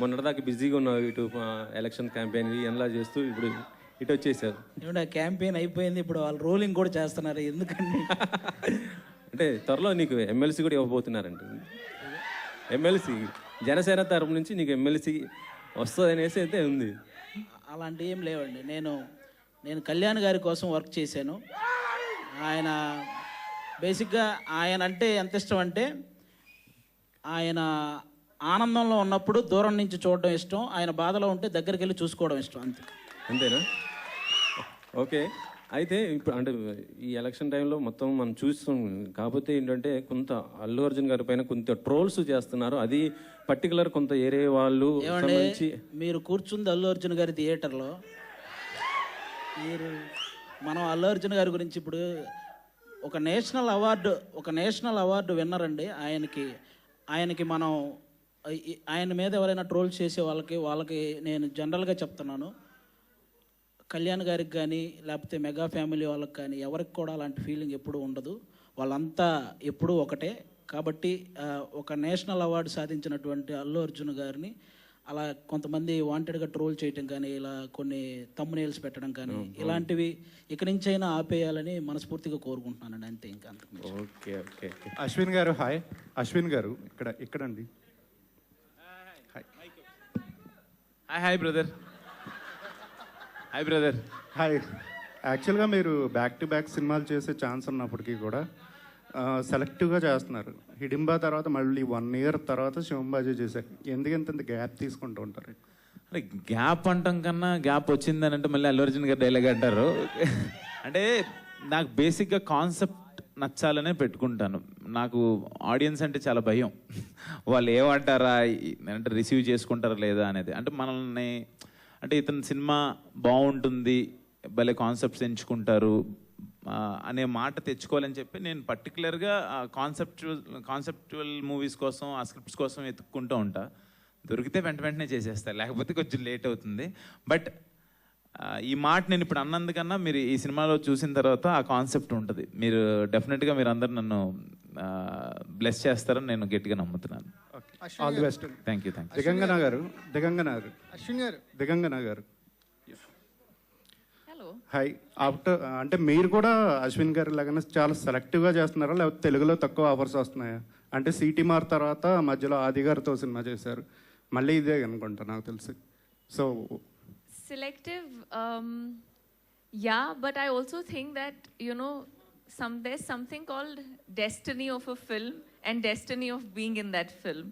మొన్నటిదాకా బిజీగా ఉన్నావు, ఇటు ఎలక్షన్ క్యాంపెయిన్ ఎలా చేస్తూ ఇప్పుడు ఇటు వచ్చేసారు. ఏమంటే క్యాంపెయిన్ అయిపోయింది, ఇప్పుడు వాళ్ళు రోలింగ్ కూడా చేస్తున్నారు. ఎందుకండి అంటే త్వరలో నీకు ఎమ్మెల్సీ కూడా ఇవ్వబోతున్నారంట. ఎమ్మెల్సీ జనసేన తరపు నుంచి నీకు ఎమ్మెల్సీ వస్తుంది అనేసి అయితే ఉంది. అలాంటివి ఏం లేవండి. నేను కళ్యాణ్ గారి కోసం వర్క్ చేశాను. ఆయన బేసిక్గా ఆయన అంటే ఎంత ఇష్టం అంటే, ఆయన ఆనందంలో ఉన్నప్పుడు దూరం నుంచి చూడడం ఇష్టం, ఆయన బాధలో ఉంటే దగ్గరికి వెళ్ళి చూసుకోవడం ఇష్టం. అంతేనా? ఓకే. అయితే ఇప్పుడు అంటే ఈ ఎలక్షన్ టైంలో మొత్తం మనం చూస్తాం. కాకపోతే ఏంటంటే కొంత అల్లు అర్జున్ గారి పైన కొంత ట్రోల్స్ చేస్తున్నారు. అది పర్టికులర్ కొంత ఏరే వాళ్ళు సంబంధించి. మీరు కూర్చుంది అల్లు అర్జున్ గారి థియేటర్లో, మనం అల్లు అర్జున్ గారి గురించి ఇప్పుడు ఒక నేషనల్ అవార్డు విన్నర్ అండి. ఆయనకి మనం ఆయన మీద ఎవరైనా ట్రోల్ చేసే వాళ్ళకి నేను జనరల్గా చెప్తున్నాను, కళ్యాణ్ గారికి కానీ లేకపోతే మెగా ఫ్యామిలీ వాళ్ళకి కానీ ఎవరికి కూడా అలాంటి ఫీలింగ్ ఎప్పుడూ ఉండదు. వాళ్ళంతా ఎప్పుడూ ఒకటే. కాబట్టి ఒక నేషనల్ అవార్డు సాధించినటువంటి అల్లు అర్జున్ గారిని అలా కొంతమంది వాంటెడ్గా ట్రోల్ చేయటం కానీ, ఇలా కొన్ని తమ్మునేల్స్ పెట్టడం కానీ, ఇలాంటివి ఇక్కడి నుంచైనా ఆపేయాలని మనస్ఫూర్తిగా కోరుకుంటున్నానండి. అంతే, ఇంకా అంతకు. Okay okay. అశ్విన్ గారు హాయ్. అశ్విన్ గారు ఇక్కడండి. Hi brother. Hi brother. Hi. యాక్చువల్గా మీరు బ్యాక్ టు బ్యాక్ సినిమాలు చేసే ఛాన్స్ ఉన్నప్పటికీ కూడా సెలెక్టివ్గా చేస్తున్నారు. హిడింబా తర్వాత మళ్ళీ 1 year తర్వాత శివంబాజీ చేశారు. ఎందుకంత గ్యాప్ తీసుకుంటూ ఉంటారు? అంటే గ్యాప్ అంటాం కన్నా గ్యాప్ వచ్చిందని అంటే మళ్ళీ అల్లు అర్జున్ గారు డైలాగ్ అంటారు. అంటే నాకు బేసిక్గా కాన్సెప్ట్ నచ్చాలనే పెట్టుకుంటాను. నాకు ఆడియన్స్ అంటే చాలా భయం. వాళ్ళు ఏమంటారా, అంటే రిసీవ్ చేసుకుంటారా లేదా అనేది. అంటే మనల్ని అంటే ఇతని సినిమా బాగుంటుంది, భలే కాన్సెప్ట్స్ ఎంచుకుంటారు అనే మాట తెచ్చుకోవాలని చెప్పి నేను పర్టికులర్గా కాన్సెప్చువల్ మూవీస్ కోసం, ఆ స్క్రిప్ట్స్ కోసం వెతుక్కుంటూ ఉంటా. దొరికితే వెంటనే చేసేస్తా, లేకపోతే కొంచెం లేట్ అవుతుంది. బట్ ఈ మాట నేను ఇప్పుడు అన్నందుకన్నా మీరు ఈ సినిమాలో చూసిన తర్వాత ఆ కాన్సెప్ట్ ఉంటుంది. మీరు డెఫినెట్గా మీరు అందరు నన్ను బ్లెస్ చేస్తారని నేను గట్టిగా నమ్ముతున్నాను. All the best. Thank you. Digangana గారు. దిగంగన గారు హాయ్. అంటే మీరు కూడా అశ్విన్ గారి లాగానే చాలా సెలెక్టివ్గా చేస్తున్నారా, లేకపోతే తెలుగులో తక్కువ ఆఫర్స్ వస్తున్నాయా? అంటే సిటీ మార్ తర్వాత మధ్యలో ఆది గారితో సినిమా చేశారు, మళ్ళీ ఇదే అనుకుంటా నాకు తెలిసి. So selective, yeah, but I also think that there's something called destiny of a film and destiny of being in that film.